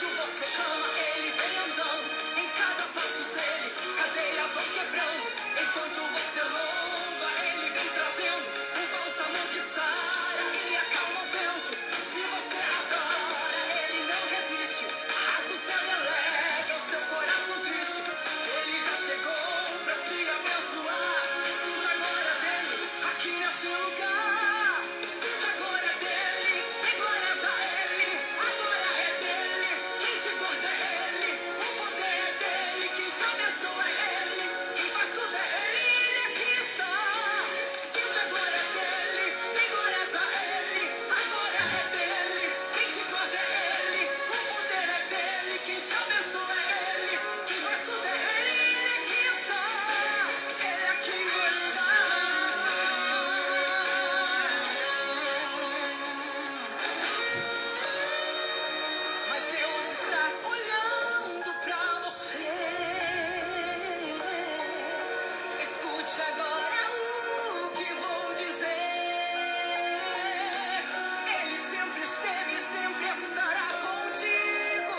você clama, ele vem andando. Em cada passo dele, cadeias vão quebrando. Enquanto você louva, ele vem trazendo um bálsamo que sara e acalma o vento. Se você adora, ele não resiste. Rasga o céu e alegra o seu coração triste. Ele já chegou pra te abençoar. Sinta a glória dele aqui neste lugar. Sinta a glória dele, tem glórias a ele. A glória é dele, quem te guarda é ele. O poder é dele, quem te abençoa é ele. Quem faz tudo é ele, ele aqui está. Sinta a glória dele, tem glórias a ele. A glória é dele, quem te guarda é ele. O poder é dele, quem te abençoa é ele. Quem faz tudo é ele, ele aqui está. Ele aqui está. Mas Deus está olhando pra você. Escute agora o que vou dizer. Ele sempre esteve e sempre estará contigo.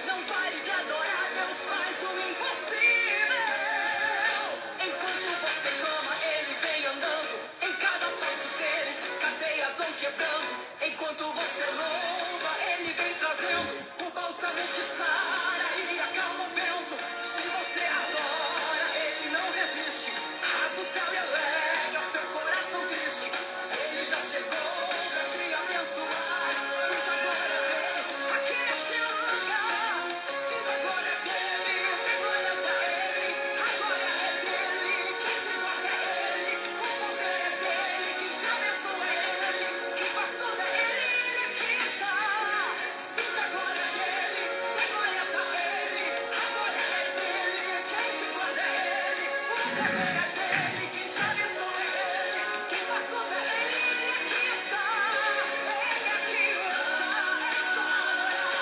Não pare de adorar, Deus faz o impossível. Enquanto você clama, ele vem andando. Em cada passo dele, cadeias vão quebrando. Enquanto você louva, ele vem trazendo o bálsamo que sara e acalma o vento. Se você adora, ele não resiste. Rasga o céu e alegra o seu coração triste. Ele já chegou pra te abençoar. Sinta a glória dele aqui neste lugar. Sinta a glória dele, tem glórias a ele. A glória é dele, quem te guarda é ele. O poder é dele, quem te abençoa é ele. Quem faz tudo é ele, ele aqui está. Sinta a glória dele, tem glórias a ele. A glória é dele, quem te guarda é ele. O poder é dele, quem te abençoa é ele. Quem faz tudo é ele, ele aqui está. Ele aqui está, é só adorar.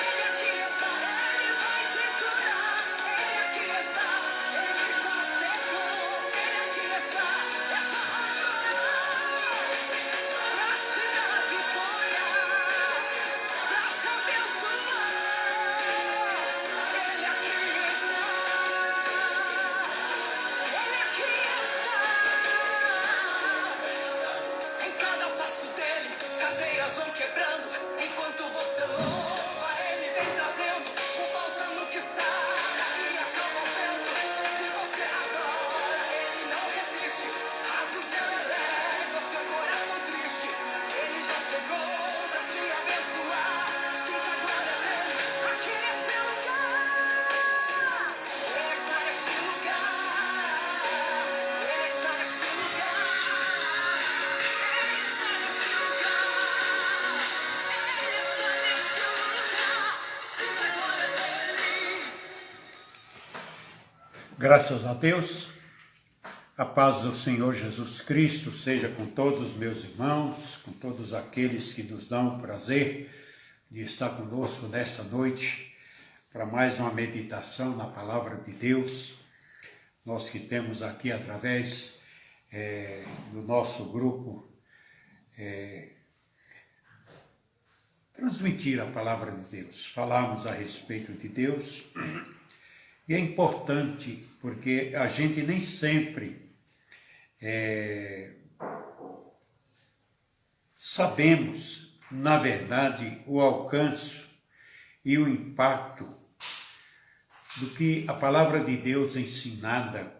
Ele aqui está, ele vai te curar. Ele aqui está, ele já chegou. Ele aqui está, é só adorar. Pra te dar vitória, pra te abençoar. Ele aqui está, ele aqui está. Em cada passo dele, cadeias vão quebrando. Enquanto você louva, ele vem trazendo o bálsamo que sara e acalma o vento. Se você adora, ele não resiste. Rasga o céu e alegra o seu coração triste. Ele já chegou pra te abençoar. Sinta a glória dele aqui neste lugar. Ele está neste lugar. Ele está neste lugar. Ele está neste lugar. Ele está neste lugar. Sinta a glória dele. Graças a Deus, a paz do Senhor Jesus Cristo seja com todos os meus irmãos, com todos aqueles que nos dão o prazer de estar conosco nesta noite para mais uma meditação na Palavra de Deus. Nós que temos aqui através do nosso grupo transmitir a Palavra de Deus, falarmos a respeito de Deus. E é importante porque a gente nem sempre sabemos, na verdade, o alcance e o impacto do que a Palavra de Deus ensinada,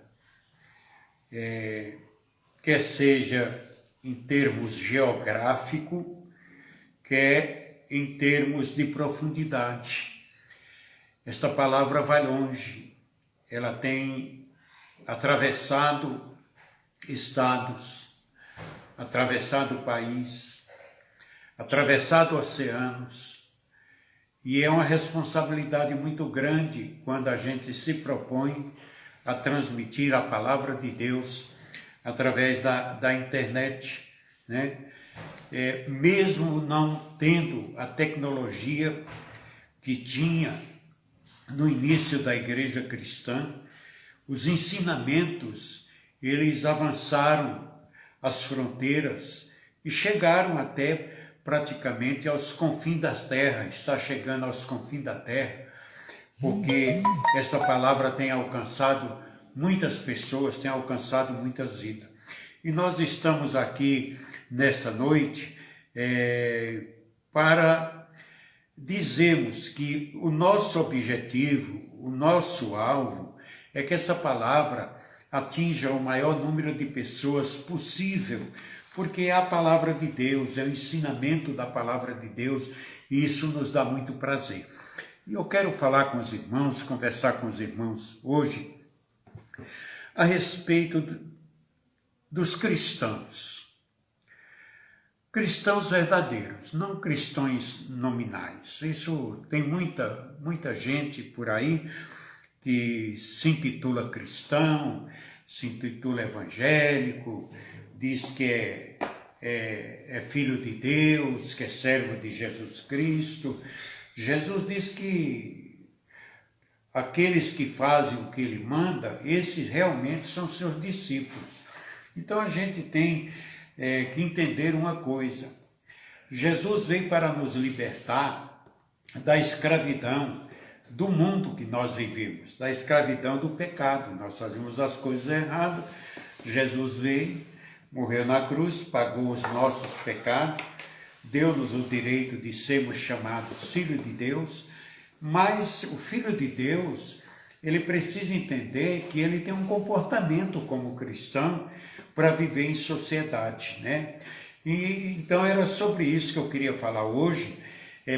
quer seja em termos geográficos, quer em termos de profundidade. Esta palavra vai longe, ela tem atravessado estados, atravessado o país, atravessado oceanos, e é uma responsabilidade muito grande quando a gente se propõe a transmitir a palavra de Deus através da internet, né? Mesmo não tendo a tecnologia que tinha no início da igreja cristã, os ensinamentos, eles avançaram as fronteiras e chegaram até praticamente aos confins da terra, está chegando aos confins da terra, porque essa palavra tem alcançado muitas pessoas, tem alcançado muitas vidas. E nós estamos aqui nessa noite para dizermos que o nosso objetivo, o nosso alvo, é que essa palavra atinja o maior número de pessoas possível, porque é a palavra de Deus, é o ensinamento da palavra de Deus, e isso nos dá muito prazer. E eu quero falar com os irmãos, conversar com os irmãos hoje, a respeito dos cristãos. Cristãos verdadeiros, não cristãos nominais. Isso tem muita gente por aí que se intitula cristão, se intitula evangélico, diz que é filho de Deus, que é servo de Jesus Cristo. Jesus diz que aqueles que fazem o que ele manda, esses realmente são seus discípulos. Então a gente tem que entender uma coisa. Jesus veio para nos libertar da escravidão do mundo que nós vivemos, da escravidão do pecado. Nós fazemos as coisas erradas. Jesus veio, morreu na cruz, pagou os nossos pecados, deu-nos o direito de sermos chamados filhos de Deus, mas o Filho de Deus, ele precisa entender que ele tem um comportamento como cristão para viver em sociedade, né? E então era sobre isso que eu queria falar hoje,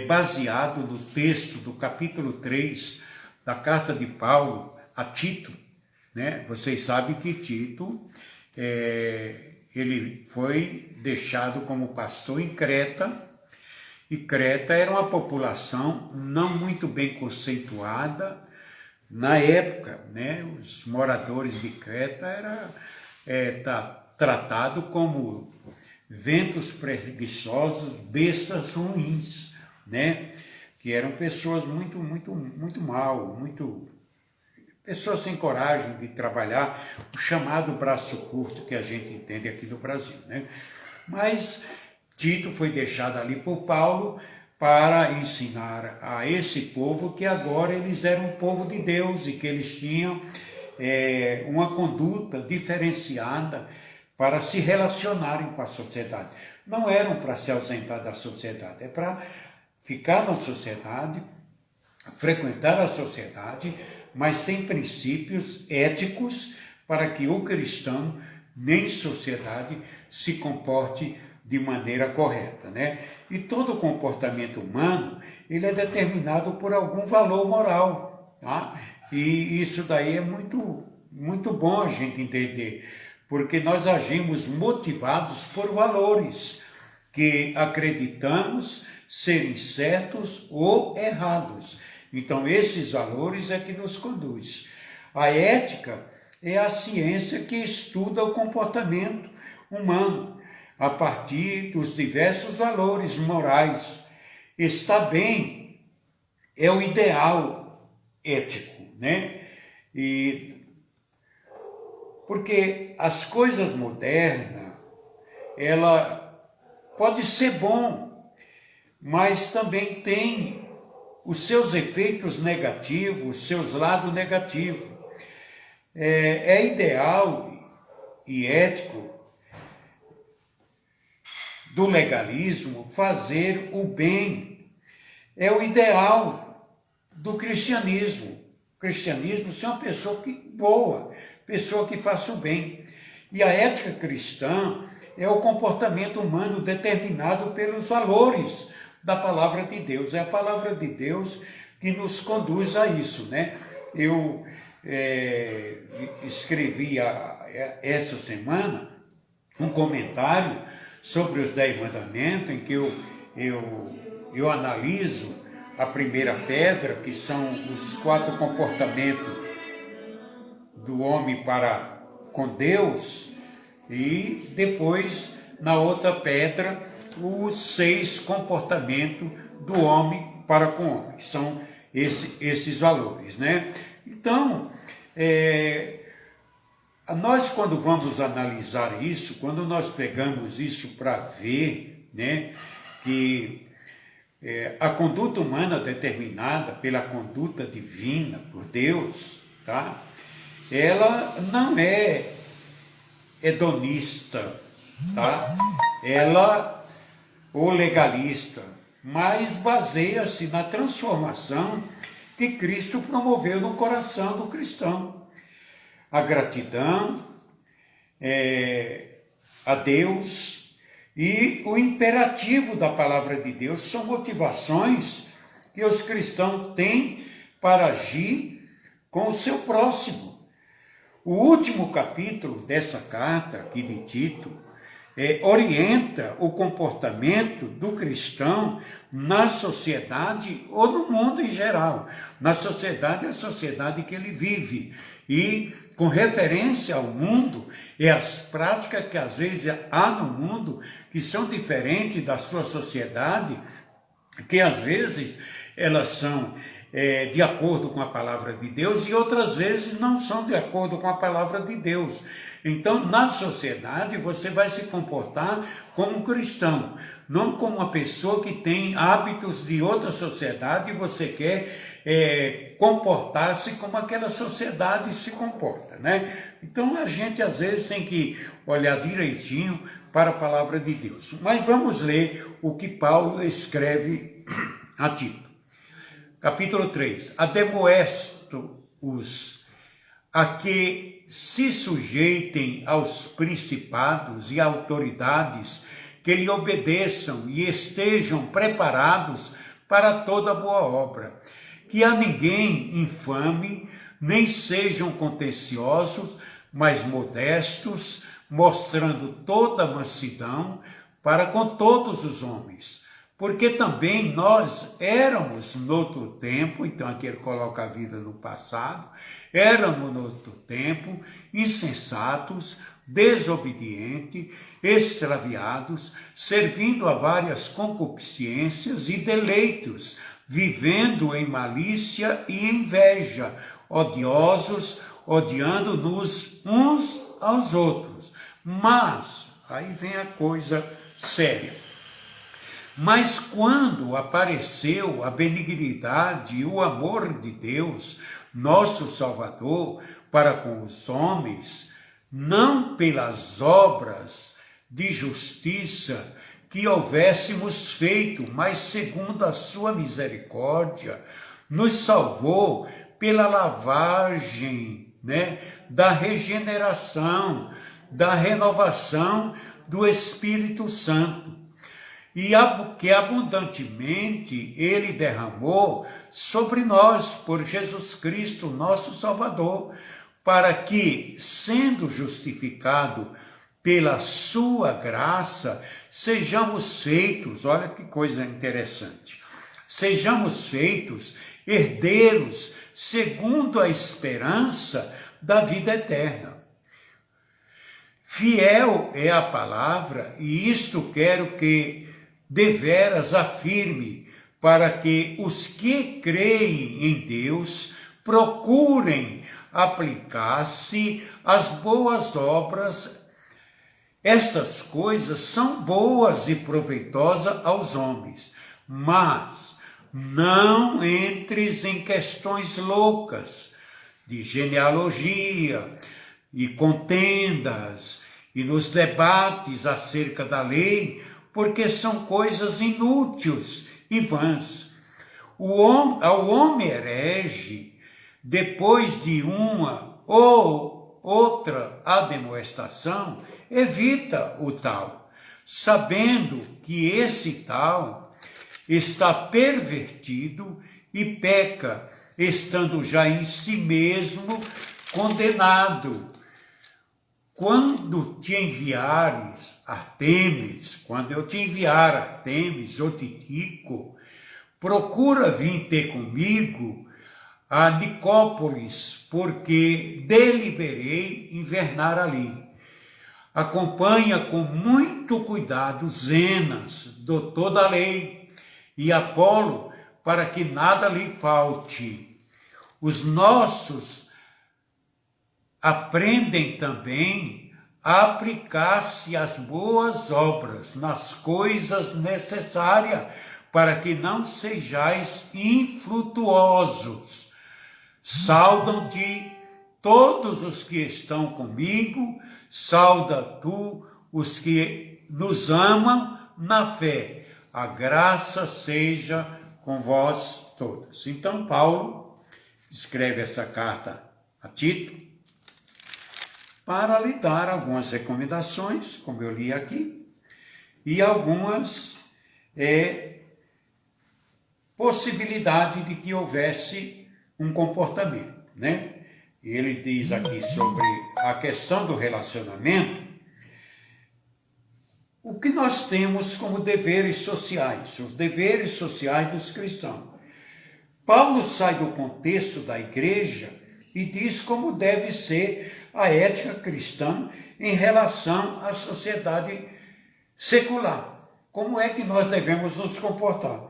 baseado no texto do capítulo 3 da carta de Paulo a Tito, né? Vocês sabem que Tito, ele foi deixado como pastor em Creta, e Creta era uma população não muito bem conceituada na época, né? Os moradores de Creta eram tratados como ventos preguiçosos, bestas ruins, né? Que eram pessoas muito mal, pessoas sem coragem de trabalhar, o chamado braço curto que a gente entende aqui no Brasil, né? Mas Tito foi deixado ali por Paulo para ensinar a esse povo que agora eles eram um povo de Deus e que eles tinham uma conduta diferenciada para se relacionarem com a sociedade. Não eram para se ausentar da sociedade, é para ficar na sociedade, frequentar a sociedade, mas tem princípios éticos para que o cristão, nem sociedade, se comporte de maneira correta, né? E todo comportamento humano, ele é determinado por algum valor moral, tá? E isso daí é muito bom a gente entender, porque nós agimos motivados por valores que acreditamos serem certos ou errados. Então, esses valores é que nos conduz. A ética é a ciência que estuda o comportamento humano a partir dos diversos valores morais. Está bem é o ideal ético, né? Porque as coisas modernas, ela pode ser bom, mas também tem os seus efeitos negativos, os seus lados negativos. É ideal e ético do legalismo fazer o bem. É o ideal do cristianismo. O cristianismo ser uma pessoa boa, pessoa que faça o bem. E a ética cristã é o comportamento humano determinado pelos valores da palavra de Deus. É a palavra de Deus que nos conduz a isso, né? Eu escrevi essa semana um comentário sobre os 10 mandamentos, em que eu analiso a primeira pedra, que são os 4 comportamentos do homem para com Deus, e depois, na outra pedra, os 6 comportamentos do homem para com o homem, que são esses valores, né? Então, nós quando vamos analisar isso, quando nós pegamos isso para ver, né, que a conduta humana determinada pela conduta divina por Deus, tá? Ela não é hedonista, tá? Ela ou legalista, mas baseia-se na transformação que Cristo promoveu no coração do cristão. A gratidão a Deus e o imperativo da palavra de Deus são motivações que os cristãos têm para agir com o seu próximo. O último capítulo dessa carta aqui de Tito orienta o comportamento do cristão na sociedade ou no mundo em geral. Na sociedade é a sociedade que ele vive. E com referência ao mundo, as práticas que às vezes há no mundo que são diferentes da sua sociedade, que às vezes elas são de acordo com a palavra de Deus e outras vezes não são de acordo com a palavra de Deus. Então, na sociedade, você vai se comportar como um cristão, não como uma pessoa que tem hábitos de outra sociedade e você quer comportar-se como aquela sociedade se comporta, né? Então, a gente às vezes tem que olhar direitinho para a palavra de Deus. Mas vamos ler o que Paulo escreve a Tito. Capítulo 3. Ademoesto-os a que se sujeitem aos principados e autoridades, que lhe obedeçam e estejam preparados para toda boa obra. Que a ninguém infame, nem sejam contenciosos, mas modestos, mostrando toda mansidão para com todos os homens. Porque também nós éramos noutro tempo, então aqui ele coloca a vida no passado, éramos noutro tempo insensatos, desobedientes, extraviados, servindo a várias concupiscências e deleitos, vivendo em malícia e inveja, odiosos, odiando-nos uns aos outros. Mas, aí vem a coisa séria. Mas quando apareceu a benignidade e o amor de Deus, nosso Salvador, para com os homens, não pelas obras de justiça que houvéssemos feito, mas segundo a sua misericórdia, nos salvou pela lavagem, da regeneração, da renovação do Espírito Santo. E que abundantemente ele derramou sobre nós, por Jesus Cristo, nosso Salvador, para que, sendo justificado pela sua graça, sejamos feitos, olha que coisa interessante, sejamos feitos herdeiros segundo a esperança da vida eterna. Fiel é a palavra, e isto quero que deveras afirme, para que os que creem em Deus procurem aplicar-se às boas obras. Estas coisas são boas e proveitosas aos homens, mas não entres em questões loucas de genealogia e contendas e nos debates acerca da lei, porque são coisas inúteis e vãs. Ao homem herege, depois de uma ou outra admoestação, evita o tal, sabendo que esse tal está pervertido e peca, estando já em si mesmo condenado. Quando te enviares Artemis, quando eu te enviar Artemis ou Tíquico, procura vir ter comigo a Nicópolis, porque deliberei invernar ali. Acompanha com muito cuidado Zenas, doutor da lei, e Apolo, para que nada lhe falte. Os nossos aprendem também aplicar-se às boas obras, nas coisas necessárias, para que não sejais infrutuosos. Saudam-te todos os que estão comigo, sauda tu os que nos amam na fé. A graça seja com vós todos. Então, Paulo escreve essa carta a Tito para lhe dar algumas recomendações, como eu li aqui, e algumas possibilidades de que houvesse um comportamento, né? Ele diz aqui sobre a questão do relacionamento, o que nós temos como deveres sociais, os deveres sociais dos cristãos. Paulo sai do contexto da igreja e diz como deve ser a ética cristã em relação à sociedade secular. Como é que nós devemos nos comportar?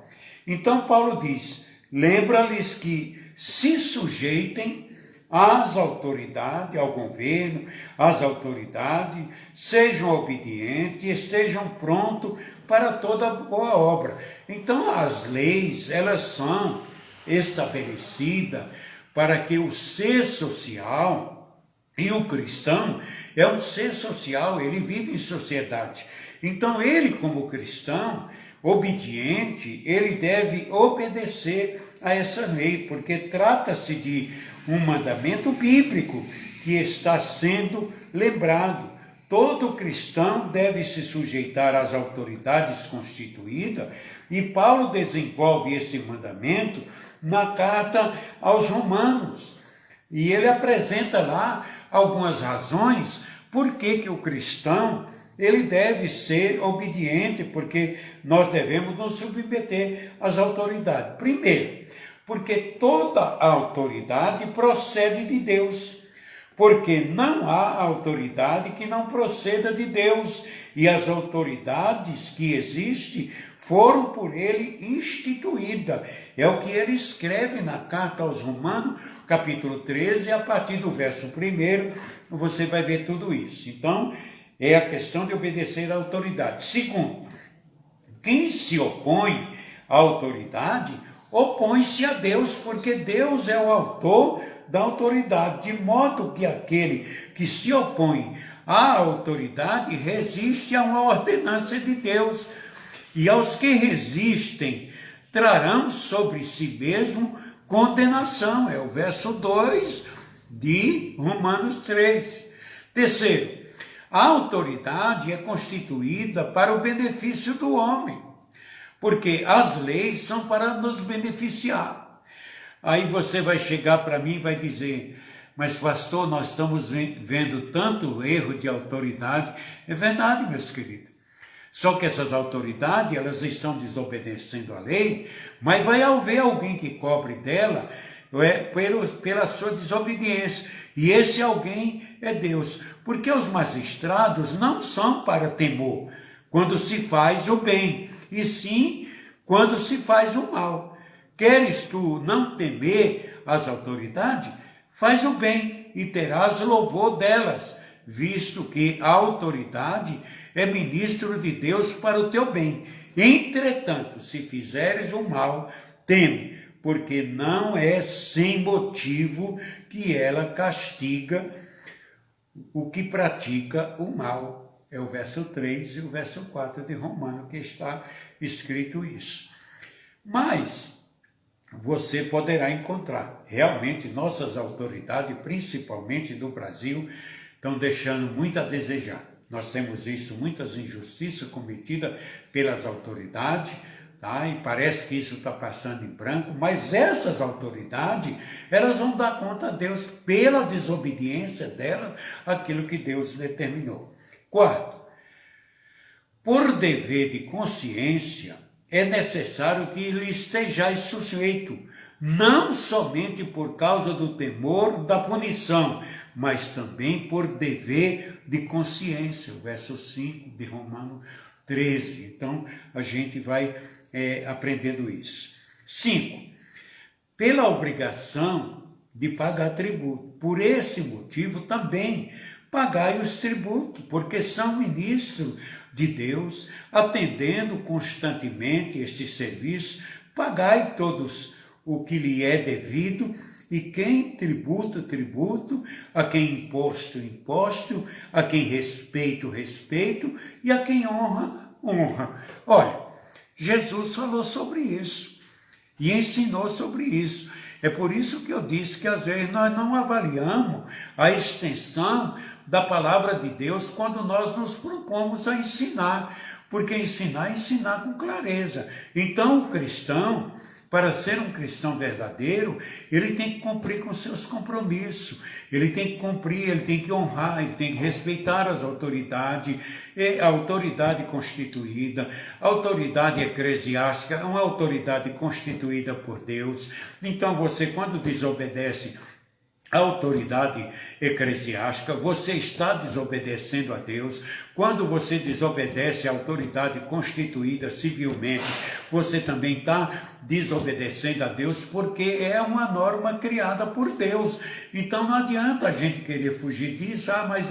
Então Paulo diz, lembra-lhes que se sujeitem às autoridades, ao governo, às autoridades, sejam obedientes, estejam prontos para toda boa obra. Então as leis, elas são estabelecidas para que o ser social, e o cristão é um ser social, ele vive em sociedade. Então ele, como cristão, obediente, ele deve obedecer a essa lei, porque trata-se de um mandamento bíblico que está sendo lembrado. Todo cristão deve se sujeitar às autoridades constituídas, e Paulo desenvolve esse mandamento na carta aos Romanos. E ele apresenta lá algumas razões por que o cristão ele deve ser obediente, porque nós devemos nos submeter às autoridades. Primeiro, porque toda a autoridade procede de Deus, porque não há autoridade que não proceda de Deus, e as autoridades que existem foram por ele instituídas. É o que ele escreve na carta aos Romanos, capítulo 13, a partir do verso 1, você vai ver tudo isso. Então, é a questão de obedecer à autoridade. Segundo, quem se opõe à autoridade, opõe-se a Deus, porque Deus é o autor da autoridade, de modo que aquele que se opõe à autoridade resiste a uma ordenança de Deus, e aos que resistem trarão sobre si mesmo condenação. É o verso 2 de Romanos 3. Terceiro, a autoridade é constituída para o benefício do homem, porque as leis são para nos beneficiar. Aí você vai chegar para mim e vai dizer, mas pastor, nós estamos vendo tanto erro de autoridade. É verdade, meus queridos. Só que essas autoridades, elas estão desobedecendo a lei, mas vai haver alguém que cobre dela pela sua desobediência. E esse alguém é Deus. Porque os magistrados não são para temor quando se faz o bem, e sim quando se faz o mal. Queres tu não temer as autoridades? Faz o bem e terás louvor delas, visto que a autoridade é ministro de Deus para o teu bem. Entretanto, se fizeres o mal, teme, porque não é sem motivo que ela castiga o que pratica o mal. É o verso 3 e o verso 4 de Romanos que está escrito isso. Mas você poderá encontrar, realmente nossas autoridades, principalmente do Brasil, estão deixando muito a desejar. Nós temos visto muitas injustiças cometidas pelas autoridades, tá? E parece que isso está passando em branco, mas essas autoridades, elas vão dar conta a Deus pela desobediência delas, aquilo que Deus determinou. Quarto, por dever de consciência, é necessário que lhe estejais sujeito, não somente por causa do temor da punição, mas também por dever de consciência, o verso 5 de Romanos 13. Então, a gente vai aprendendo isso. 5. Pela obrigação de pagar tributo. Por esse motivo também, pagai os tributos, porque são ministros de Deus, atendendo constantemente este serviço, pagai todos o que lhe é devido, e quem tributo, tributo, a quem imposto, imposto, a quem respeito, respeito, e a quem honra, honra. Olha, Jesus falou sobre isso e ensinou sobre isso. É por isso que eu disse que às vezes nós não avaliamos a extensão da palavra de Deus quando nós nos propomos a ensinar, porque ensinar é ensinar com clareza. Então o cristão, para ser um cristão verdadeiro, ele tem que cumprir com seus compromissos, ele tem que cumprir, ele tem que honrar, ele tem que respeitar as autoridades, a autoridade constituída, a autoridade eclesiástica, é uma autoridade constituída por Deus. Então você, quando desobedece a autoridade eclesiástica, você está desobedecendo a Deus. Quando você desobedece à autoridade constituída civilmente, você também está desobedecendo a Deus, porque é uma norma criada por Deus. Então não adianta a gente querer fugir disso, mas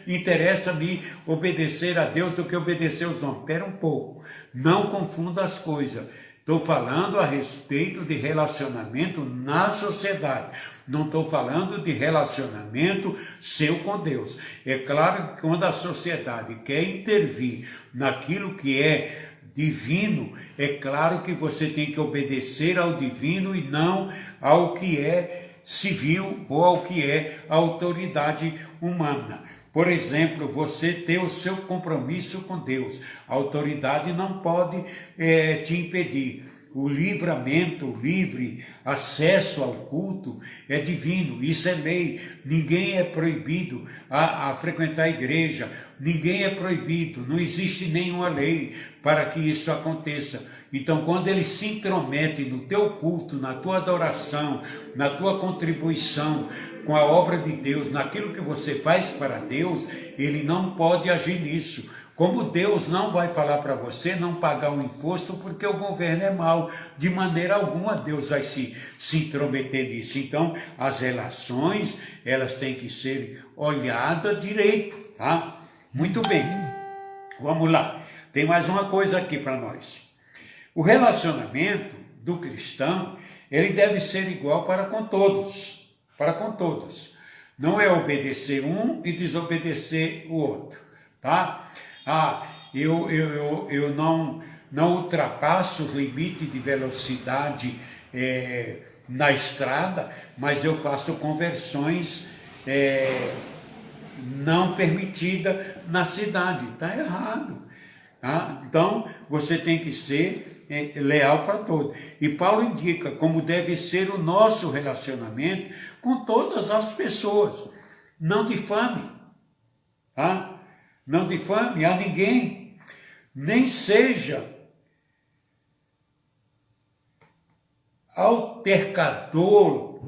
interessa-me obedecer a Deus do que obedecer aos homens. Espera um pouco, não confunda as coisas. Estou falando a respeito de relacionamento na sociedade. Não estou falando de relacionamento seu com Deus. É claro que quando a sociedade quer intervir naquilo que é divino, é claro que você tem que obedecer ao divino e não ao que é civil ou ao que é a autoridade humana. Por exemplo, você ter o seu compromisso com Deus. A autoridade não pode te impedir. O livramento, o livre acesso ao culto é divino, isso é lei. Ninguém é proibido a frequentar a igreja, ninguém é proibido, não existe nenhuma lei para que isso aconteça. Então, quando ele se intromete no teu culto, na tua adoração, na tua contribuição com a obra de Deus, naquilo que você faz para Deus, ele não pode agir nisso. Como Deus não vai falar para você não pagar o imposto porque o governo é mau, de maneira alguma Deus vai se intrometer nisso. Então, as relações, elas têm que ser olhadas direito, tá? Muito bem, vamos lá. Tem mais uma coisa aqui para nós. O relacionamento do cristão, ele deve ser igual para com todos, Não é obedecer um e desobedecer o outro, tá? Eu não ultrapasso os limites de velocidade na estrada, mas eu faço conversões não permitidas na cidade. Está errado. Tá? Então, você tem que ser leal para todos. E Paulo indica como deve ser o nosso relacionamento com todas as pessoas. Não difame, tá? Não difame a ninguém, nem seja altercador,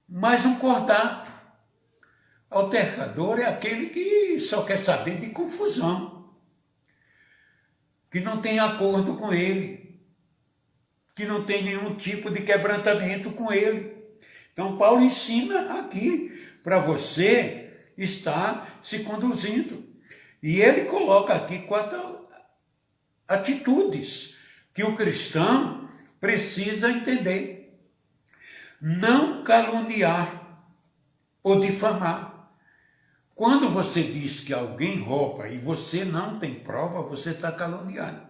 mas um cordato. Altercador é aquele que só quer saber de confusão, que não tem acordo com ele, que não tem nenhum tipo de quebrantamento com ele. Então Paulo ensina aqui para você está se conduzindo. E ele coloca aqui 4 atitudes que o cristão precisa entender. Não caluniar ou difamar. Quando você diz que alguém rouba e você não tem prova, você está caluniando.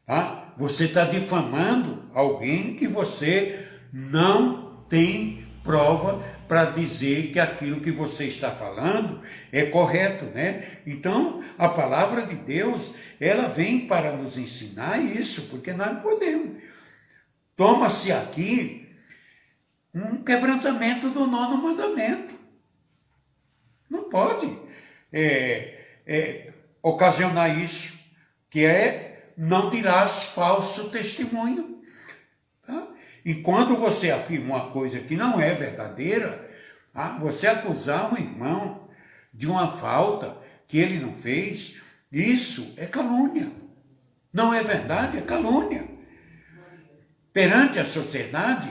Tá? Você está difamando alguém que você não tem prova para dizer que aquilo que você está falando é correto, né? Então, a palavra de Deus, ela vem para nos ensinar isso, porque nós não podemos. Toma-se aqui um quebrantamento do 9º mandamento. Não pode ocasionar isso, que é não dirás falso testemunho. Tá? E quando você afirma uma coisa que não é verdadeira, você acusar um irmão de uma falta que ele não fez, isso é calúnia. Não é verdade, é calúnia. Perante a sociedade,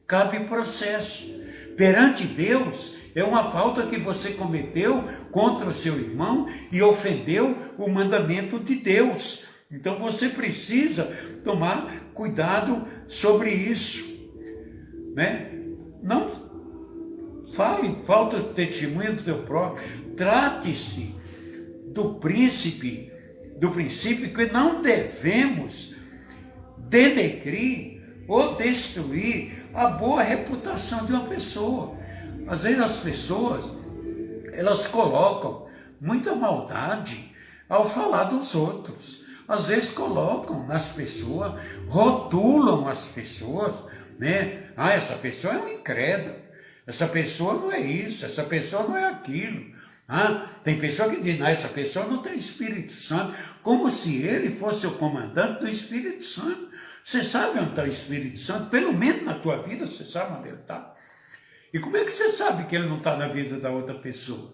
cabe processo. perante Deus, é uma falta que você cometeu contra o seu irmão e ofendeu o mandamento de Deus. Então você precisa tomar cuidado sobre isso, né? Não fale falta de testemunho do teu próprio. Trate-se do princípio que não devemos denegrir ou destruir a boa reputação de uma pessoa. Às vezes as pessoas, elas colocam muita maldade ao falar dos outros. Às vezes colocam nas pessoas, rotulam as pessoas, né? Ah, essa pessoa é um incrédulo, essa pessoa não é isso, essa pessoa não é aquilo. Ah, tem pessoa que diz, essa pessoa não tem Espírito Santo, como se ele fosse o comandante do Espírito Santo. Você sabe onde está o Espírito Santo? Pelo menos na tua vida você sabe onde ele está. E como é que você sabe que ele não está na vida da outra pessoa?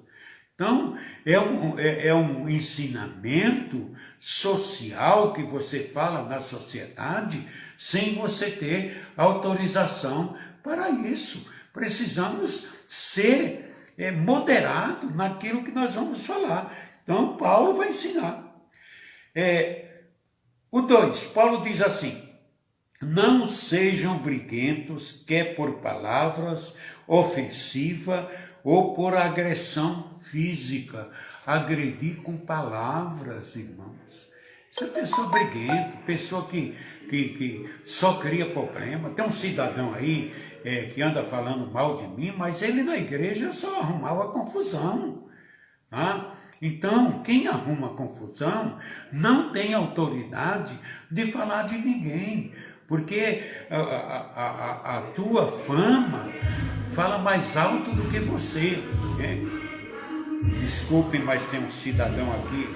Então, é um ensinamento social que você fala na sociedade sem você ter autorização para isso. Precisamos ser moderados naquilo que nós vamos falar. Então, Paulo vai ensinar. O 2, Paulo diz assim, não sejam briguentos, quer por palavras ofensivas ou por agressão física. Agredir com palavras, irmãos. Isso é pessoa briguenta, pessoa que só cria problema. Tem um cidadão aí que anda falando mal de mim, mas ele na igreja só arrumava confusão. Tá? Então, quem arruma confusão não tem autoridade de falar de ninguém, porque a tua fama fala mais alto do que você. Né? Desculpem, mas tem um cidadão aqui.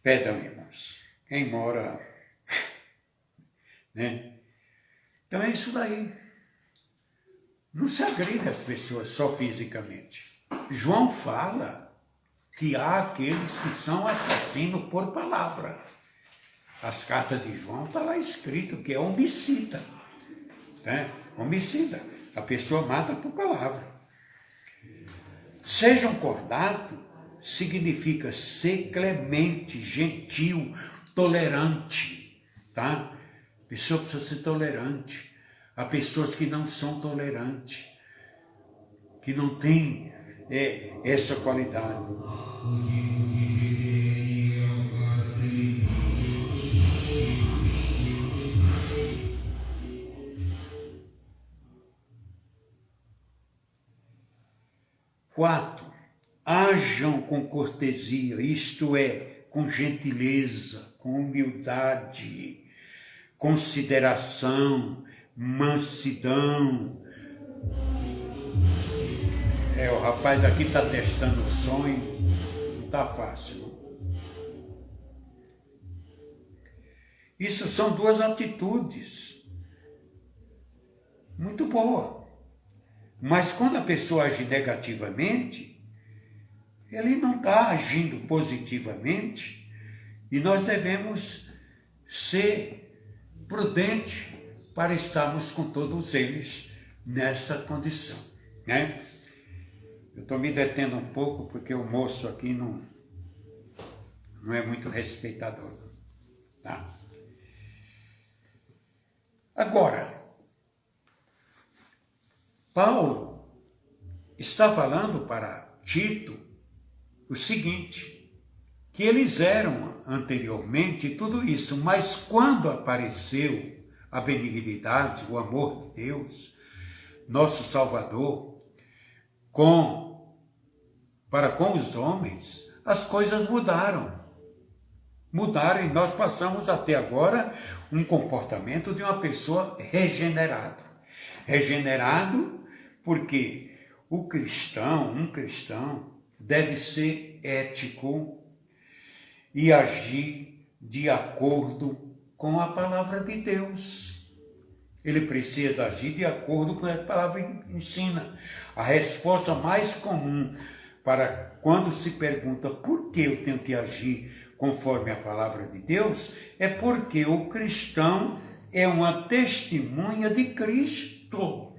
Perdão, irmãos. Quem mora, né? Então é isso daí. Não se agride as pessoas só fisicamente. João fala que há aqueles que são assassinos por palavra. As cartas de João está lá escrito que é homicida. Né? Homicida. A pessoa mata por palavra. Sejam cordatos significa ser clemente, gentil, tolerante, tá? A pessoa precisa ser tolerante. Há pessoas que não são tolerantes, que não têm essa qualidade. Quatro, hajam com cortesia, isto é, com gentileza, com humildade, consideração, mansidão. O rapaz aqui está testando o sonho, não está fácil. Não? Isso são duas atitudes muito boas. Mas quando a pessoa age negativamente, ele não está agindo positivamente e nós devemos ser prudentes para estarmos com todos eles nessa condição, né? Eu estou me detendo um pouco porque o moço aqui não é muito respeitador, tá? Agora, Paulo está falando para Tito o seguinte, que eles eram anteriormente tudo isso, mas quando apareceu a benignidade, o amor de Deus, nosso Salvador, para com os homens, as coisas mudaram. Mudaram e nós passamos até agora um comportamento de uma pessoa regenerado. Regenerado porque um cristão, deve ser ético e agir de acordo com a palavra de Deus. Ele precisa agir de acordo com a palavra ensina. A resposta mais comum para quando se pergunta por que eu tenho que agir conforme a palavra de Deus, é porque o cristão é uma testemunha de Cristo.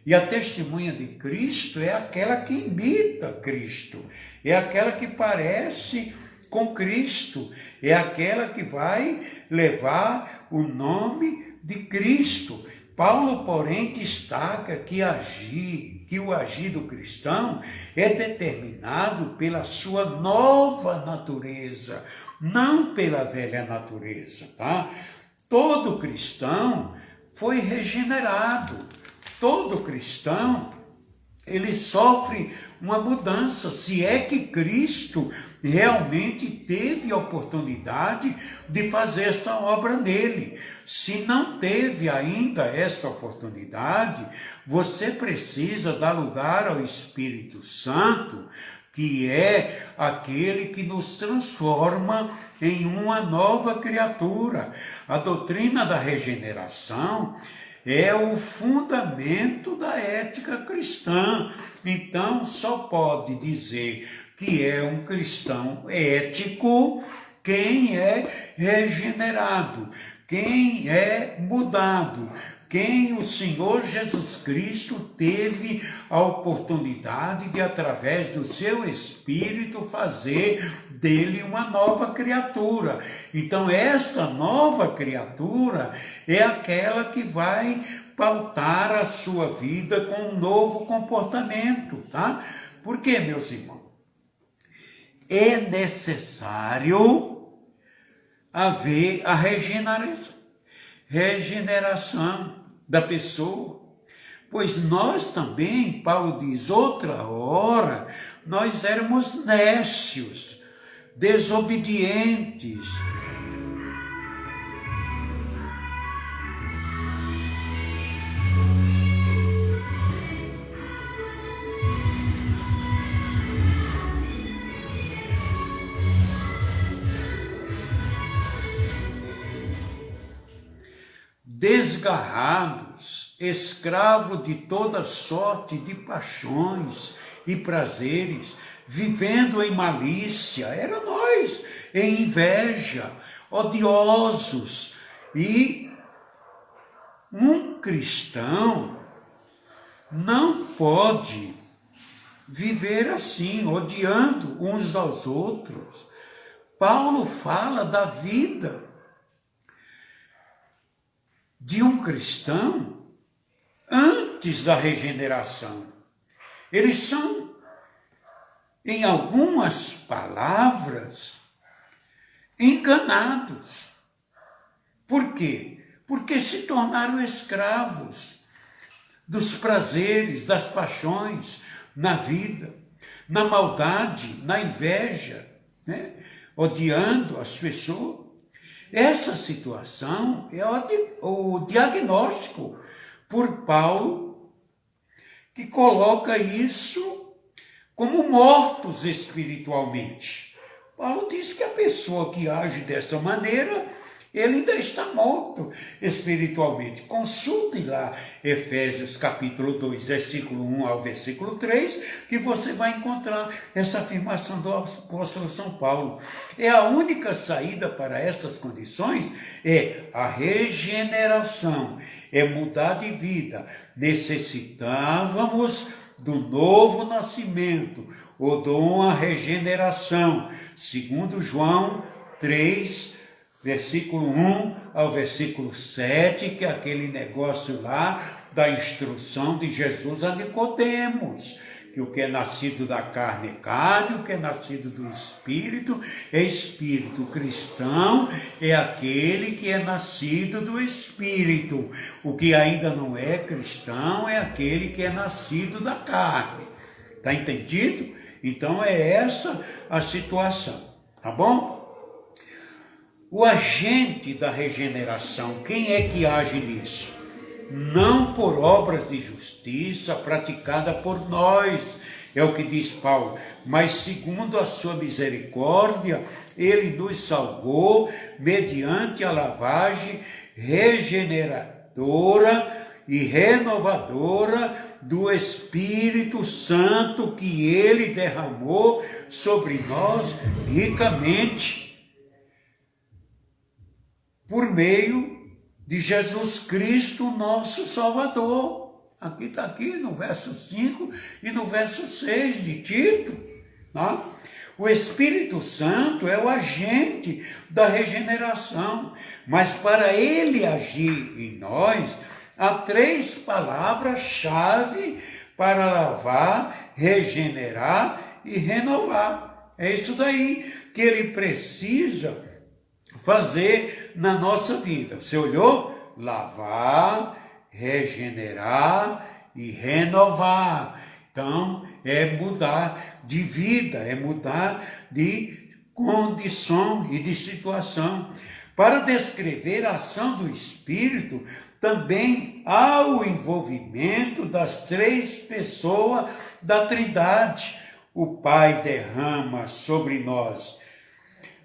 E a testemunha de Cristo é aquela que imita Cristo, é aquela que parece com Cristo, é aquela que vai levar o nome de Cristo. Paulo, porém, destaca que o agir do cristão é determinado pela sua nova natureza, não pela velha natureza, tá? Todo cristão foi regenerado, todo cristão, ele sofre uma mudança, se é que Cristo realmente teve a oportunidade de fazer esta obra nele. Se não teve ainda esta oportunidade, você precisa dar lugar ao Espírito Santo, que é aquele que nos transforma em uma nova criatura. A doutrina da regeneração é o fundamento da ética cristã. Então, só pode dizer que é um cristão ético quem é regenerado, quem é mudado, quem o Senhor Jesus Cristo teve a oportunidade de, através do seu Espírito, fazer dele uma nova criatura. Então, esta nova criatura é aquela que vai pautar a sua vida com um novo comportamento, tá? Por quê, meus irmãos? É necessário haver a regeneração da pessoa, pois nós também, Paulo diz, outra hora, nós éramos nécios, desobedientes, desgarrados, escravos de toda sorte de paixões e prazeres, vivendo em malícia, era nós, em inveja, odiosos. E um cristão não pode viver assim, odiando uns aos outros. Paulo fala da vida de um cristão antes da regeneração. Eles são, em algumas palavras, enganados. Por quê? Porque se tornaram escravos dos prazeres, das paixões na vida, na maldade, na inveja, né? Odiando as pessoas. Essa situação é o diagnóstico por Paulo, que coloca isso como mortos espiritualmente. Paulo diz que a pessoa que age dessa maneira, ele ainda está morto espiritualmente. Consulte lá Efésios capítulo 2, versículo 1 ao versículo 3, que você vai encontrar essa afirmação do apóstolo São Paulo. É a única saída para essas condições, é a regeneração, é mudar de vida. Necessitávamos do novo nascimento, ou de uma regeneração, segundo João 3, versículo 1 ao versículo 7, que é aquele negócio lá da instrução de Jesus a Nicodemos, que o que é nascido da carne é carne, o que é nascido do Espírito é Espírito. O cristão é aquele que é nascido do Espírito. O que ainda não é cristão é aquele que é nascido da carne. Está entendido? Então é essa a situação, tá bom? O agente da regeneração, quem é que age nisso? não por obras de justiça praticada por nós, é o que diz Paulo, mas segundo a sua misericórdia, ele nos salvou mediante a lavagem regeneradora e renovadora do Espírito Santo que ele derramou sobre nós ricamente, por meio de Jesus Cristo, nosso Salvador. Aqui está aqui no verso 5 e no verso 6 de Tito. Né? O Espírito Santo é o agente da regeneração, mas para ele agir em nós, há 3 palavras-chave para lavar, regenerar e renovar. É isso daí que ele precisa fazer na nossa vida. Você olhou? Lavar, regenerar e renovar. Então, é mudar de vida, é mudar de condição e de situação. Para descrever a ação do Espírito, também há o envolvimento das 3 pessoas da Trindade. O Pai derrama sobre nós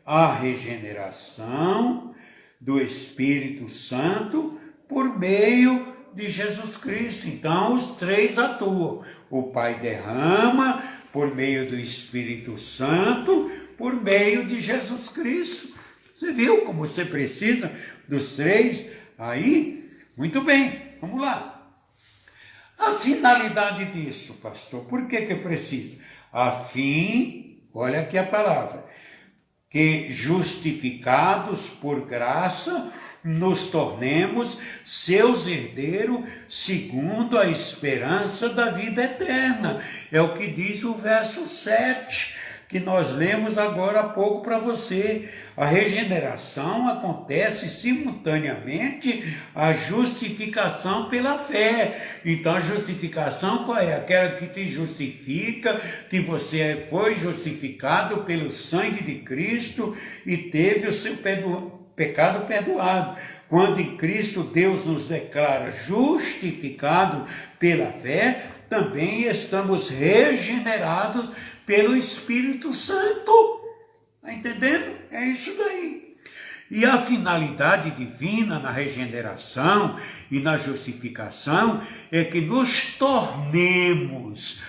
a regeneração do Espírito Santo por meio de Jesus Cristo. Então, os 3 atuam. O Pai derrama por meio do Espírito Santo, por meio de Jesus Cristo. Você viu como você precisa dos 3 aí? Muito bem, vamos lá. A finalidade disso, pastor, por que precisa? A fim, olha aqui a palavra, que justificados por graça, nos tornemos seus herdeiros segundo a esperança da vida eterna. É o que diz o verso 7, que nós lemos agora há pouco para você. A regeneração acontece simultaneamente à justificação pela fé. Então a justificação qual é? Aquela que te justifica, que você foi justificado pelo sangue de Cristo e teve o seu pecado perdoado. Quando em Cristo Deus nos declara justificado pela fé, também estamos regenerados pelo Espírito Santo. Está entendendo? É isso daí. E a finalidade divina na regeneração e na justificação é que nos tornemos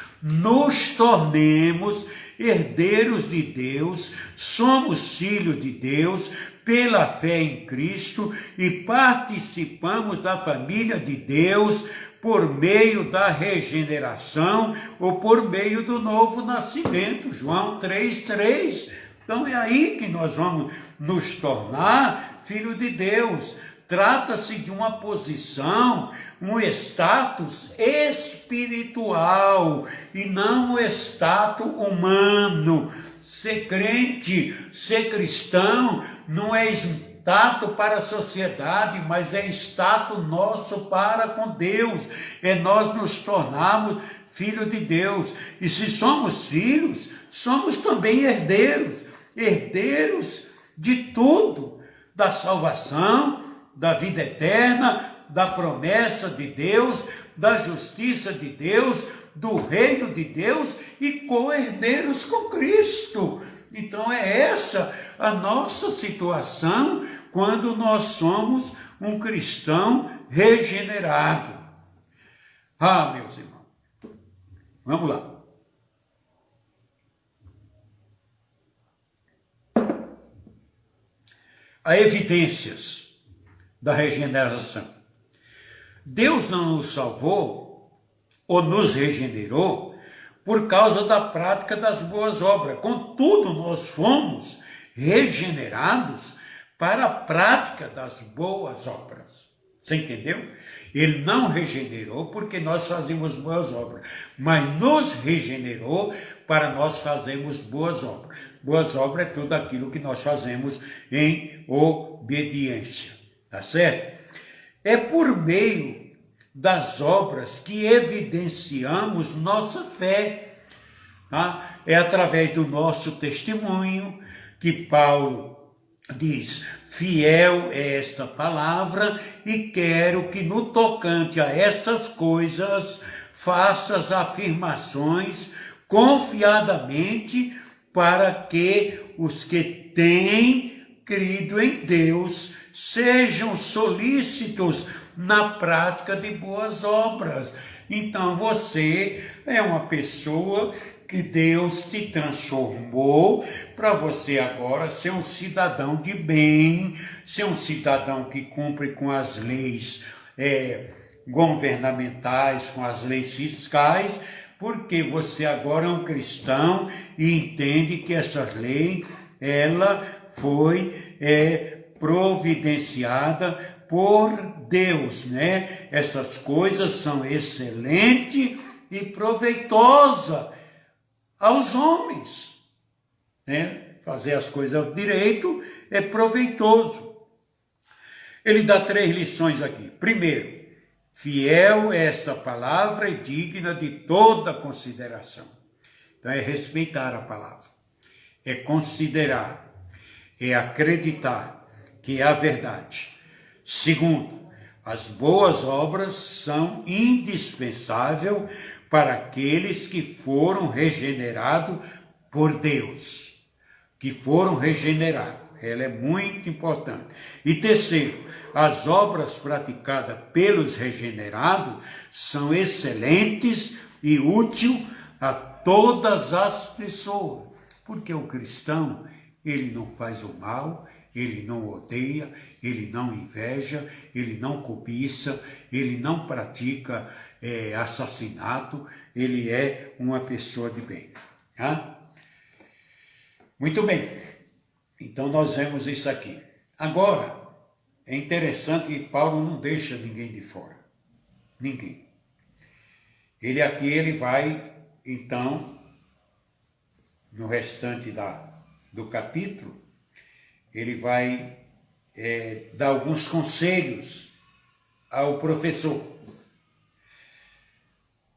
herdeiros de Deus, somos filhos de Deus pela fé em Cristo e participamos da família de Deus por meio da regeneração ou por meio do novo nascimento. João 3,3. Então é aí que nós vamos nos tornar filho de Deus. Trata-se de uma posição, um status espiritual e não um status humano. Ser crente, ser cristão, não é status para a sociedade, mas é status nosso para com Deus. É nós nos tornarmos filhos de Deus. E se somos filhos, somos também herdeiros. Herdeiros de tudo, da salvação, da vida eterna, da promessa de Deus, da justiça de Deus, do reino de Deus e co-herdeiros com Cristo. Então é essa a nossa situação quando nós somos um cristão regenerado. Ah, meus irmãos, vamos lá. Há evidências da regeneração. Deus não nos salvou ou nos regenerou por causa da prática das boas obras. Contudo, nós fomos regenerados para a prática das boas obras. Você entendeu? Ele não regenerou porque nós fazemos boas obras, mas nos regenerou para nós fazermos boas obras. Boas obras é tudo aquilo que nós fazemos em obediência, tá certo? É por meio das obras que evidenciamos nossa fé, tá? É através do nosso testemunho que Paulo diz: fiel é esta palavra e quero que no tocante a estas coisas faças afirmações confiadamente para que os que têm crido em Deus sejam solícitos na prática de boas obras. Então você é uma pessoa que Deus te transformou para você agora ser um cidadão de bem, ser um cidadão que cumpre com as leis governamentais, com as leis fiscais, porque você agora é um cristão e entende que essa lei, ela foi providenciada por Deus, né? Essas coisas são excelentes e proveitosas aos homens, né? Fazer as coisas direito é proveitoso. Ele dá 3 lições aqui. Primeiro, fiel é esta palavra e digna de toda consideração. Então é respeitar a palavra, é considerar, é acreditar que é a verdade. Segundo, as boas obras são indispensáveis para aqueles que foram regenerados por Deus, que foram regenerados. Ela é muito importante. E terceiro, as obras praticadas pelos regenerados são excelentes e úteis a todas as pessoas, porque o cristão, ele não faz o mal, ele não odeia, ele não inveja, ele não cobiça, ele não pratica assassinato, ele é uma pessoa de bem. Tá? Muito bem, então nós vemos isso aqui. Agora, é interessante que Paulo não deixa ninguém de fora, ninguém. Ele vai, então, no restante do capítulo, ele vai dar alguns conselhos ao professor.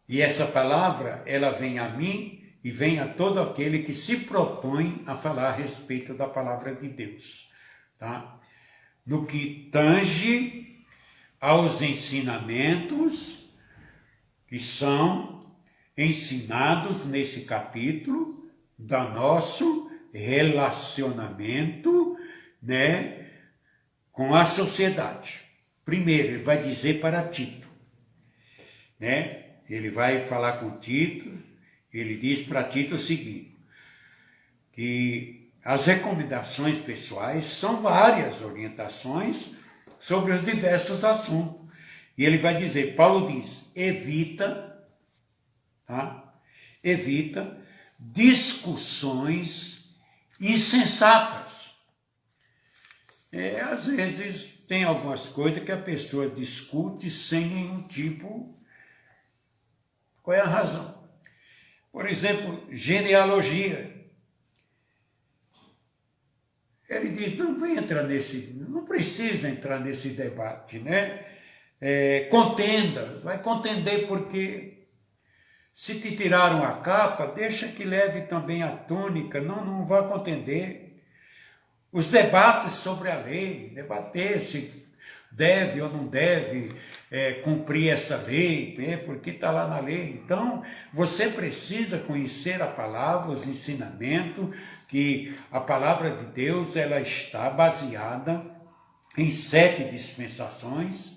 E essa palavra, ela vem a mim e vem a todo aquele que se propõe a falar a respeito da palavra de Deus. Tá? No que tange aos ensinamentos que são ensinados nesse capítulo do nosso relacionamento, né, com a sociedade. Primeiro, ele vai dizer para Tito, né? Ele vai falar com Tito, ele diz para Tito o seguinte, que as recomendações pessoais são várias orientações sobre os diversos assuntos. E ele vai dizer, Paulo diz, evita discussões insensatas. Às vezes tem algumas coisas que a pessoa discute sem nenhum tipo. Qual é a razão? Por exemplo, genealogia. Ele diz, não precisa entrar nesse debate, né? Contendas, vai contender porque se te tiraram a capa, deixa que leve também a túnica, não vai contender. Os debates sobre a lei, debater se deve ou não deve cumprir essa lei, porque está lá na lei. Então, você precisa conhecer a palavra, os ensinamentos, que a palavra de Deus ela está baseada em 7 dispensações,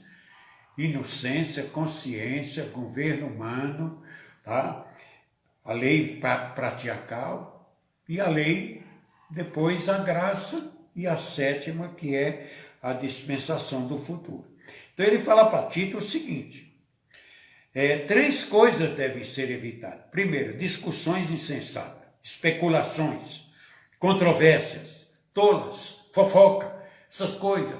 inocência, consciência, governo humano, tá? A lei patriarcal e a lei, depois a graça e a 7ª, que é a dispensação do futuro. Então ele fala para Tito o seguinte, 3 coisas devem ser evitadas. Primeiro, discussões insensatas, especulações, controvérsias, tolas, fofoca, essas coisas.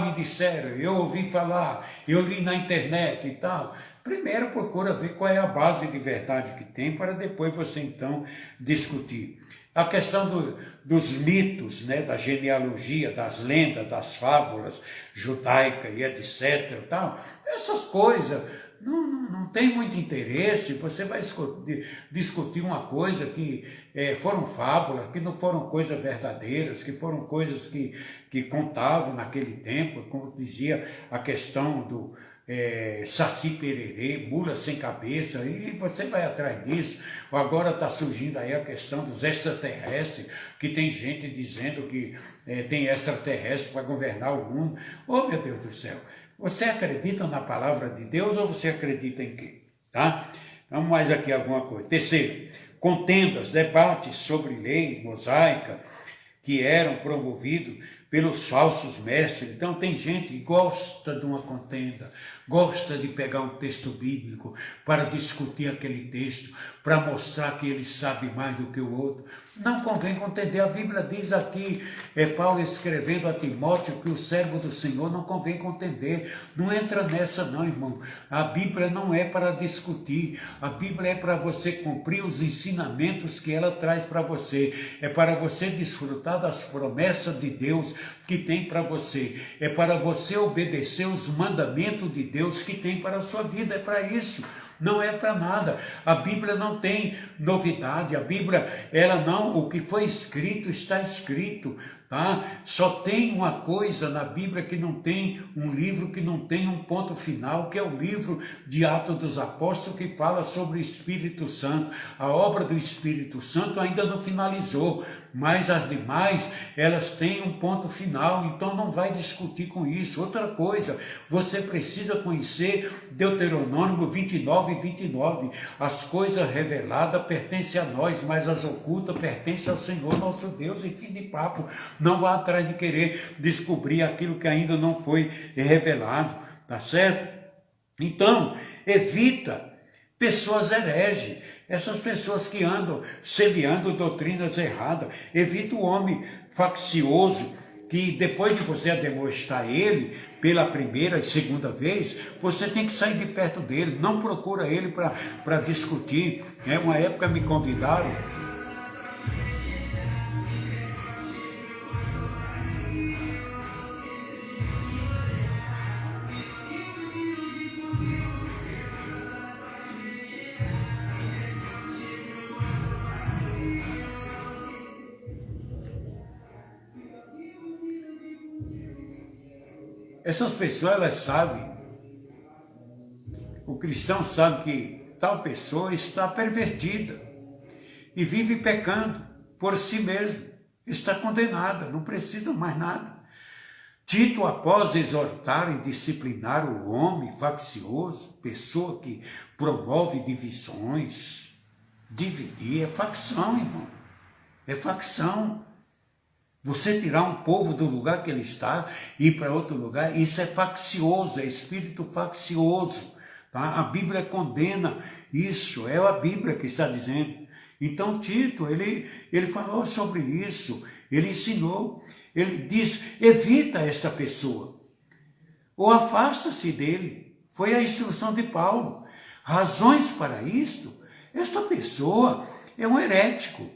Me disseram, eu ouvi falar, eu li na internet e tal. Primeiro procura ver qual é a base de verdade que tem, para depois você então discutir. A questão dos mitos, né, da genealogia, das lendas, das fábulas judaicas e etc. Tal, essas coisas não tem muito interesse, você vai discutir uma coisa que foram fábulas, que não foram coisas verdadeiras, que foram coisas que contavam naquele tempo, como dizia a questão do Saci Pererê, mula sem cabeça, e você vai atrás disso. Agora está surgindo aí a questão dos extraterrestres, que tem gente dizendo que tem extraterrestre para governar o mundo. Oh, meu Deus do céu! Você acredita na palavra de Deus ou você acredita em quê? Tá? Então, mais aqui alguma coisa. Terceiro, contendas, debates sobre lei mosaica que eram promovidos pelos falsos mestres. Então, tem gente que gosta de uma contenda, gosta de pegar um texto bíblico para discutir aquele texto, para mostrar que ele sabe mais do que o outro. Não convém contender. A Bíblia diz aqui, Paulo escrevendo a Timóteo, que o servo do Senhor não convém contender. Não entra nessa não, irmão. A Bíblia não é para discutir. A Bíblia é para você cumprir os ensinamentos que ela traz para você. É para você desfrutar das promessas de Deus que tem para você. É para você obedecer os mandamentos de Deus que tem para a sua vida. É para isso. Não é para nada. A Bíblia não tem novidade. A Bíblia, o que foi escrito está escrito, tá? Só tem uma coisa na Bíblia que não tem, um livro que não tem um ponto final, que é o livro de Atos dos Apóstolos, que fala sobre o Espírito Santo. A obra do Espírito Santo ainda não finalizou, mas as demais, elas têm um ponto final, então não vai discutir com isso. Outra coisa, você precisa conhecer Deuteronômio 29 e 29. As coisas reveladas pertencem a nós, mas as ocultas pertencem ao Senhor nosso Deus. E fim de papo, não vá atrás de querer descobrir aquilo que ainda não foi revelado, tá certo? Então, evita pessoas hereges, essas pessoas que andam semeando doutrinas erradas. Evita o homem faccioso, que depois de você demonstrar ele pela primeira e segunda vez, você tem que sair de perto dele. Não procura ele para discutir. Uma época me convidaram. Essas pessoas, elas sabem, o cristão sabe que tal pessoa está pervertida e vive pecando por si mesmo, está condenada, não precisa mais nada. Tito, após exortar e disciplinar o homem faccioso, pessoa que promove divisões, dividir é facção, irmão, é facção. Você tirar um povo do lugar que ele está e ir para outro lugar, isso é faccioso, é espírito faccioso. Tá? A Bíblia condena isso, é a Bíblia que está dizendo. Então Tito, ele falou sobre isso, ele ensinou, ele diz, evita esta pessoa, ou afasta-se dele. Foi a instrução de Paulo. Razões para isto, esta pessoa é um herético,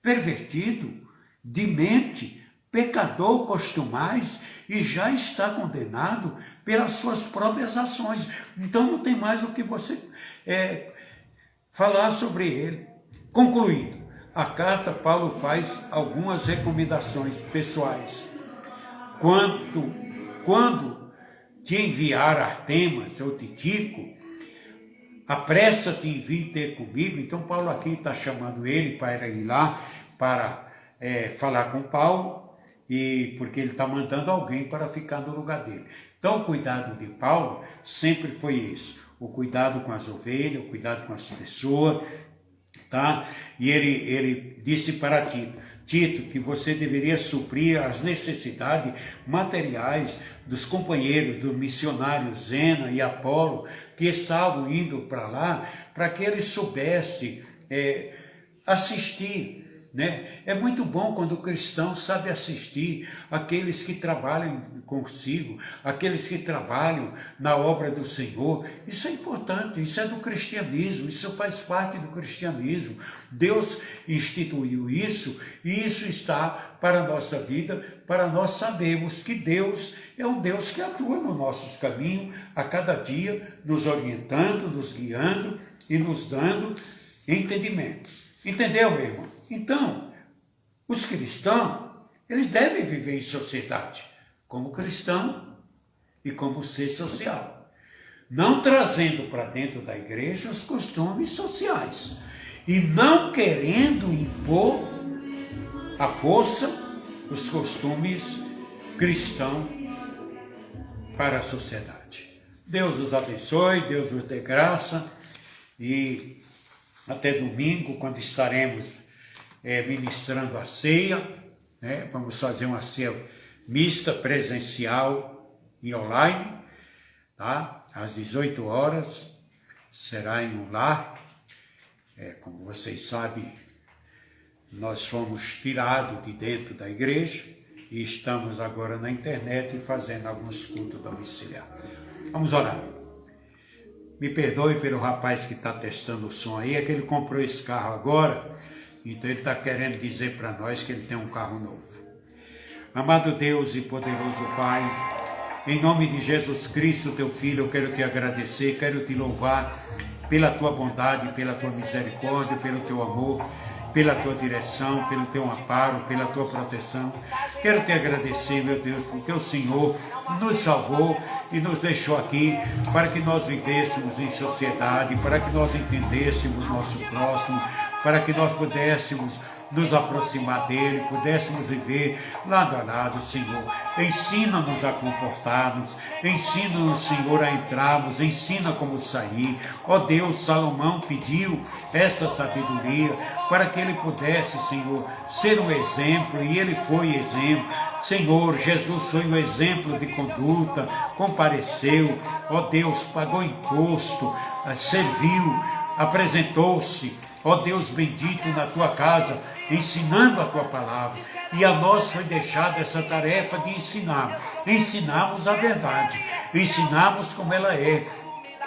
pervertido, demente, pecador costumais e já está condenado pelas suas próprias ações. Então não tem mais o que você falar sobre ele. Concluído, a carta Paulo faz algumas recomendações pessoais. Quando te enviar Artemas ou Tíquico, apressa-te em vir ter comigo. Então Paulo aqui está chamando ele para ir lá para falar com Paulo, porque ele está mandando alguém para ficar no lugar dele. Então o cuidado de Paulo sempre foi esse, o cuidado com as ovelhas, o cuidado com as pessoas, tá? E ele disse para Tito, que você deveria suprir as necessidades materiais dos companheiros, dos missionários Zena e Apolo, que estavam indo para lá, para que eles soubessem assistir né? É muito bom quando o cristão sabe assistir aqueles que trabalham consigo, aqueles que trabalham na obra do Senhor. Isso é importante, isso é do cristianismo, isso faz parte do cristianismo. Deus instituiu isso e isso está para a nossa vida, para nós sabermos que Deus é um Deus que atua nos nossos caminhos a cada dia, nos orientando, nos guiando e nos dando entendimento. Entendeu, meu irmão? Então, os cristãos, eles devem viver em sociedade, como cristão e como ser social. Não trazendo para dentro da igreja os costumes sociais. E não querendo impor à força os costumes cristãos para a sociedade. Deus os abençoe, Deus os dê graça e até domingo, quando estaremos ministrando a ceia, né? Vamos fazer uma ceia mista, presencial e online, tá? Às 18 horas, será em um lar. Como vocês sabem, nós fomos tirados de dentro da igreja e estamos agora na internet fazendo alguns cultos domiciliares. Vamos orar. Me perdoe pelo rapaz que está testando o som aí, é que ele comprou esse carro agora, então ele está querendo dizer para nós que ele tem um carro novo. Amado Deus e poderoso Pai, em nome de Jesus Cristo, teu Filho, eu quero te agradecer, quero te louvar pela tua bondade, pela tua misericórdia, pelo teu amor, pela tua direção, pelo teu amparo, pela tua proteção. Quero te agradecer, meu Deus, porque o Senhor nos salvou e nos deixou aqui para que nós vivêssemos em sociedade, para que nós entendêssemos o nosso próximo, para que nós pudéssemos nos aproximar dele, pudéssemos viver lado a lado, Senhor. Ensina-nos a comportar-nos, ensina-nos, Senhor, a entrarmos, ensina como sair. Ó Deus, Salomão pediu essa sabedoria para que ele pudesse, Senhor, ser um exemplo, e ele foi exemplo. Senhor, Jesus foi um exemplo de conduta, compareceu, ó Deus, pagou imposto, serviu, apresentou-se, ó Deus bendito, na tua casa, ensinando a tua palavra. E a nós foi deixada essa tarefa de ensinar. Ensinarmos a verdade, ensinarmos como ela é.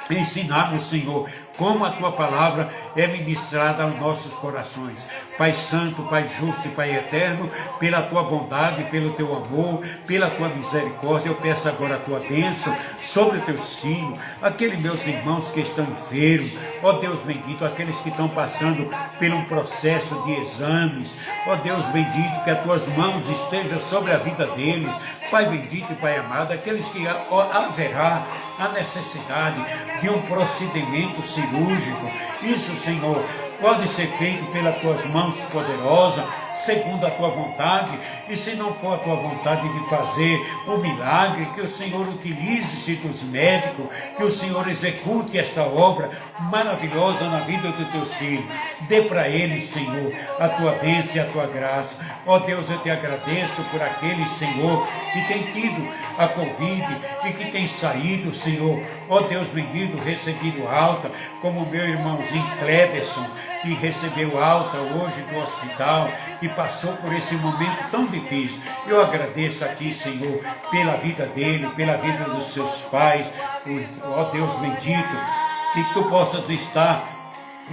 Ensinarmos, Senhor, como a tua palavra é ministrada aos nossos corações. Pai Santo, Pai Justo e Pai Eterno, pela tua bondade, pelo teu amor, pela tua misericórdia, eu peço agora a tua bênção sobre os teus filhos, aqueles meus irmãos que estão enfermos, ó Deus bendito, aqueles que estão passando por um processo de exames, ó Deus bendito, que as tuas mãos estejam sobre a vida deles, Pai bendito e Pai amado, aqueles que haverá a necessidade de um procedimento cirúrgico, isso, Senhor, pode ser feito pelas tuas mãos poderosas, segundo a tua vontade, e se não for a tua vontade de fazer o milagre, que o Senhor utilize-se dos médicos, que o Senhor execute esta obra maravilhosa na vida dos teus filhos. Dê para eles, Senhor, a tua bênção e a tua graça. Ó Deus, eu te agradeço por aqueles, Senhor, que tem tido a Covid e que tem saído, Senhor, ó Deus bendito, recebido alta, como meu irmãozinho Cleberson, que recebeu alta hoje do hospital e passou por esse momento tão difícil. Eu agradeço a ti, Senhor, pela vida dele, pela vida dos seus pais, ó Deus bendito, que tu possas estar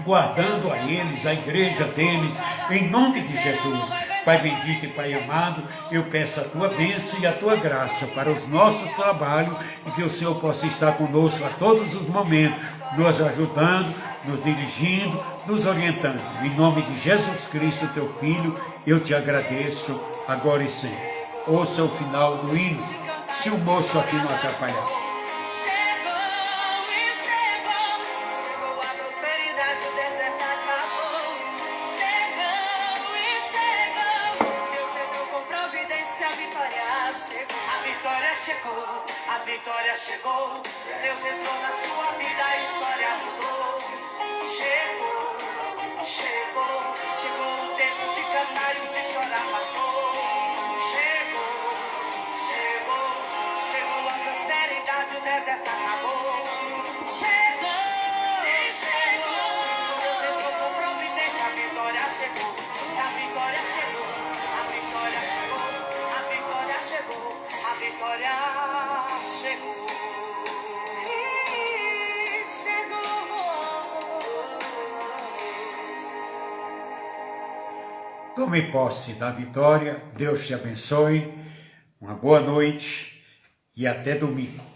guardando a eles, a igreja deles, em nome de Jesus. Pai bendito e Pai amado, eu peço a tua bênção e a tua graça para os nossos trabalhos e que o Senhor possa estar conosco a todos os momentos, nos ajudando, nos dirigindo, nos orientando. Em nome de Jesus Cristo, teu Filho, eu te agradeço agora e sempre. Ouça o final do hino, se o moço aqui não atrapalhar. A vitória chegou, Deus entrou na sua vida, a história mudou. Chegou o tempo de cantar e de chorar passou. Chegou a prosperidade, o deserto acabou. Chegou, Deus entrou com providência, a vitória chegou. Tome posse da vitória, Deus te abençoe, uma boa noite e até domingo.